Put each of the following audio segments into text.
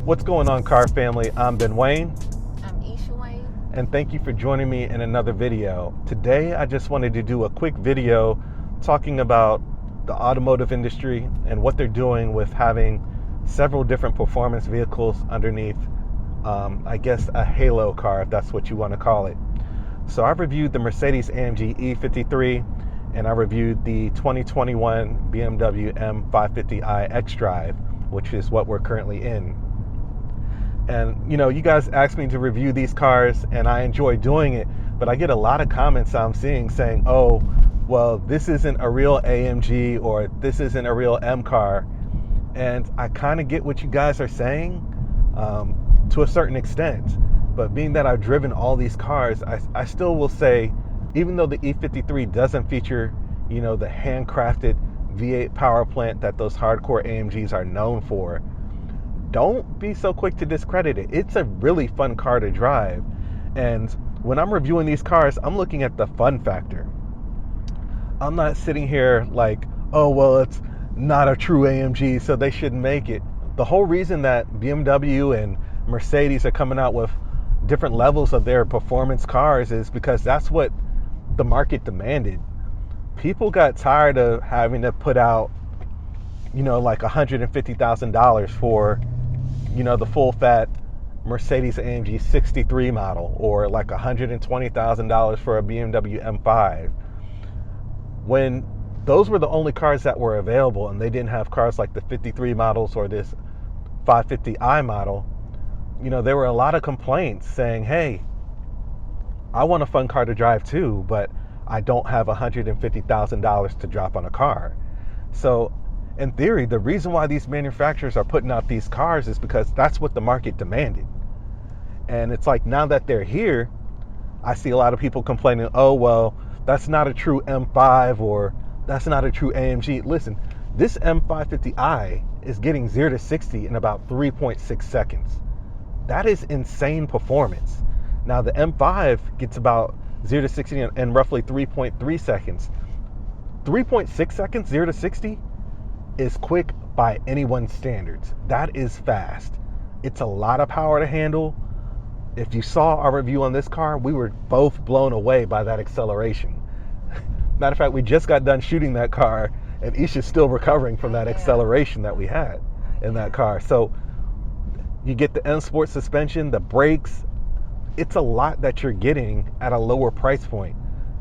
What's going on, car family? I'm Ben Wayne. I'm Isha Wayne. And thank you for joining me in another video. Today, I just wanted to do a quick video talking about the automotive industry and what they're doing with having several different performance vehicles underneath, I guess, a halo car, if that's what you want to call it. So I reviewed the Mercedes-AMG E53, and I reviewed the 2021 BMW M550i xDrive, which is what we're currently in. And, you guys asked me to review these cars, and I enjoy doing it, but I get a lot of comments I'm seeing saying, oh, well, this isn't a real AMG, or this isn't a real M car. And I kind of get what you guys are saying to a certain extent. But being that I've driven all these cars, I still will say, even though the E53 doesn't feature, the handcrafted V8 power plant that those hardcore AMGs are known for, don't be so quick to discredit it. It's a really fun car to drive. And when I'm reviewing these cars, I'm looking at the fun factor. I'm not sitting here like, oh, well, it's not a true AMG, so they shouldn't make it. The whole reason that BMW and Mercedes are coming out with different levels of their performance cars is because that's what the market demanded. People got tired of having to put out, like $150,000 for, the full fat Mercedes-AMG 63 model, or like $120,000 for a BMW M5. When those were the only cars that were available and they didn't have cars like the 53 models or this 550i model, there were a lot of complaints saying, hey, I want a fun car to drive too, but I don't have $150,000 to drop on a car. So in theory, the reason why these manufacturers are putting out these cars is because that's what the market demanded. And it's like, now that they're here, I see a lot of people complaining, oh, well, that's not a true M5, or that's not a true AMG. Listen, this M550i is getting 0 to 60 in about 3.6 seconds. That is insane performance. Now, the M5 gets about 0 to 60 in roughly 3.3 seconds. 3.6 seconds, 0 to 60, is quick by anyone's standards. That is fast. It's a lot of power to handle. If you saw our review on this car, we were both blown away by that acceleration. Matter of fact, we just got done shooting that car, and Isha's still recovering from that acceleration that we had in that car. So you get the M Sport suspension, the brakes. It's a lot that you're getting at a lower price point.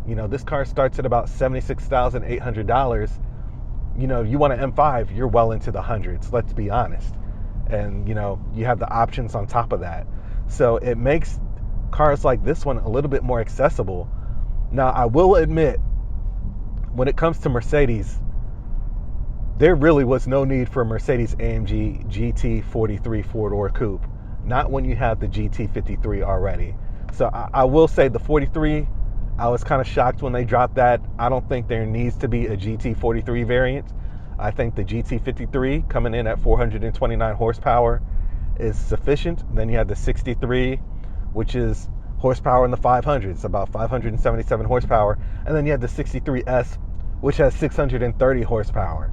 This car starts at about $76,800. You want an M5, you're well into the hundreds, let's be honest. And, you have the options on top of that. So it makes cars like this one a little bit more accessible. Now, I will admit, when it comes to Mercedes, there really was no need for a Mercedes-AMG GT43 four-door coupe. Not when you have the GT53 already. So I will say the 43, I was kind of shocked when they dropped that. I don't think there needs to be a GT43 variant. I think the GT53 coming in at 429 horsepower is sufficient. Then you have the 63, which is horsepower in the 500s, about 577 horsepower. And then you have the 63S, which has 630 horsepower.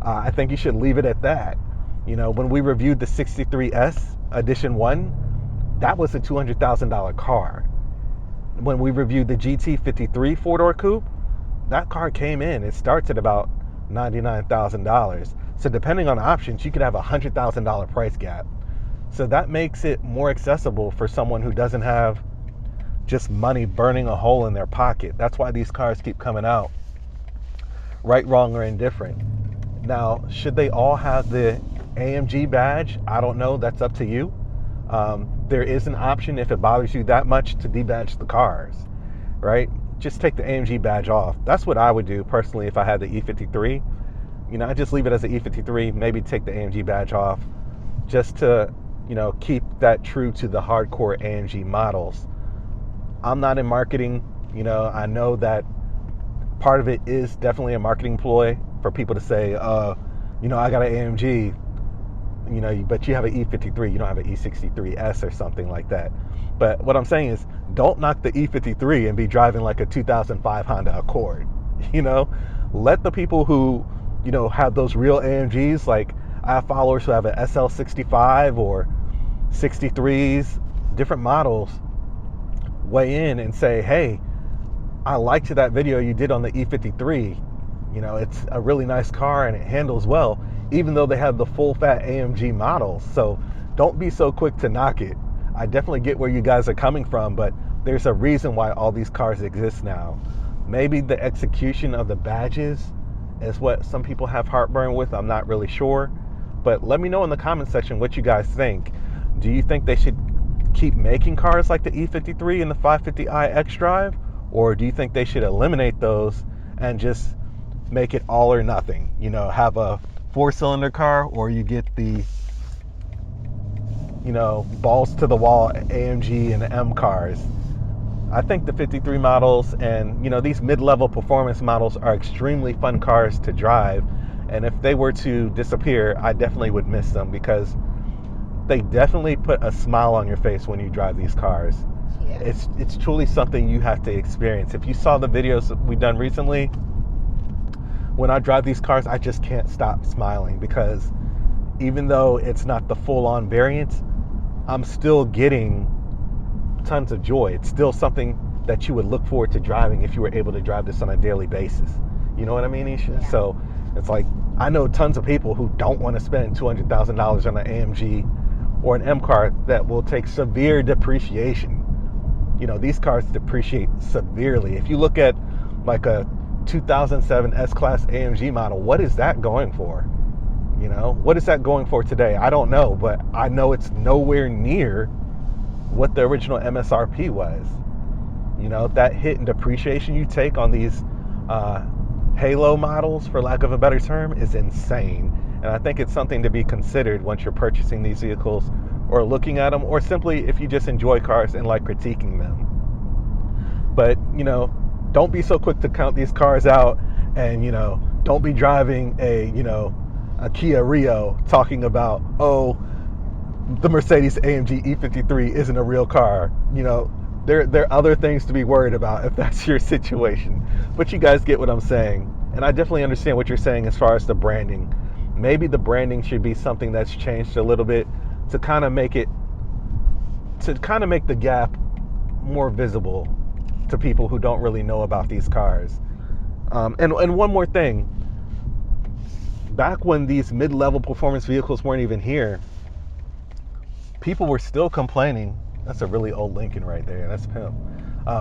I think you should leave it at that. When we reviewed the 63S Edition 1, that was a $200,000 car. When we reviewed the GT53 four-door coupe, that car came in, it starts at about $99,000. So depending on options, you could have a $100,000 price gap. So that makes it more accessible for someone who doesn't have just money burning a hole in their pocket. That's why these cars keep coming out, right, wrong, or indifferent. Now, should they all have the AMG badge? I don't know. That's up to you. There is an option, if it bothers you that much, to debadge the cars, right? Just take the AMG badge off. That's what I would do personally if I had the E53. I just leave it as an E53, maybe take the AMG badge off, just to, keep that true to the hardcore AMG models. I'm not in marketing. I know that part of it is definitely a marketing ploy for people to say, I got an AMG, but you have an E53, you don't have an E63S or something like that. But what I'm saying is, don't knock the E53 and be driving like a 2005 Honda Accord. Let the people who, have those real AMGs, like I have followers who have an SL65 or 63s, different models, weigh in and say, hey, I liked that video you did on the E53. You know, it's a really nice car and it handles well, even though they have the full fat AMG models. So don't be so quick to knock it. I definitely get where you guys are coming from, but there's a reason why all these cars exist now. Maybe the execution of the badges is what some people have heartburn with. I'm not really sure, but let me know in the comment section what you guys think. Do you think they should keep making cars like the E53 and the 550i xDrive, or do you think they should eliminate those and just make it all or nothing? You know, have a 4-cylinder car, or you get the, you know, balls to the wall AMG and M cars. I think the 53 models and, you know, these mid-level performance models are extremely fun cars to drive. And if they were to disappear, I definitely would miss them, because they definitely put a smile on your face when you drive these cars. Yeah. It's truly something you have to experience. If you saw the videos that we've done recently, when I drive these cars, I just can't stop smiling, because even though it's not the full-on variant, I'm still getting tons of joy. It's still something that you would look forward to driving if you were able to drive this on a daily basis. You know what I mean, Isha? Yeah. So it's like, I know tons of people who don't want to spend $200,000 on an AMG or an M car that will take severe depreciation. You know, these cars depreciate severely. If you look at like a 2007 S-Class AMG model, what is that going for? You know, what is that going for today? I don't know, but I know it's nowhere near what the original MSRP was. You know, that hit and depreciation you take on these halo models, for lack of a better term, is insane. And I think it's something to be considered once you're purchasing these vehicles or looking at them, or simply if you just enjoy cars and like critiquing them. But, you know, don't be so quick to count these cars out, and, you know, don't be driving a, you know, a Kia Rio talking about, oh, the Mercedes AMG E53 isn't a real car. You know, there are other things to be worried about if that's your situation. But you guys get what I'm saying. And I definitely understand what you're saying as far as the branding. Maybe the branding should be something that's changed a little bit to kind of make the gap more visible to people who don't really know about these cars. And one more thing. Back when these mid-level performance vehicles weren't even here, people were still complaining. That's a really old Lincoln right there. That's pimp.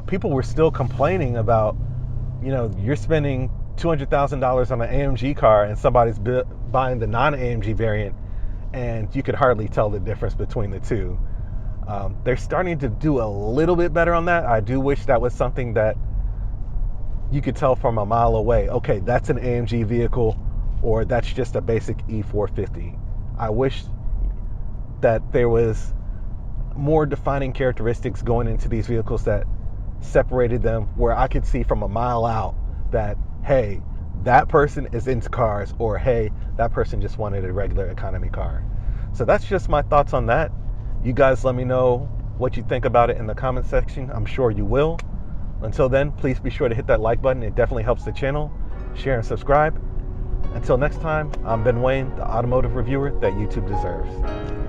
People were still complaining about, you know, you're spending $200,000 on an AMG car and somebody's buying the non-AMG variant, and you could hardly tell the difference between the two. They're starting to do a little bit better on that. I do wish that was something that you could tell from a mile away. Okay, that's an AMG vehicle, or that's just a basic E450. I wish that there was more defining characteristics going into these vehicles that separated them, where I could see from a mile out that, hey, that person is into cars, or hey, that person just wanted a regular economy car. So that's just my thoughts on that. You guys let me know what you think about it in the comment section. I'm sure you will. Until then, please be sure to hit that like button. It definitely helps the channel. Share and subscribe. Until next time, I'm Ben Wayne, the automotive reviewer that YouTube deserves.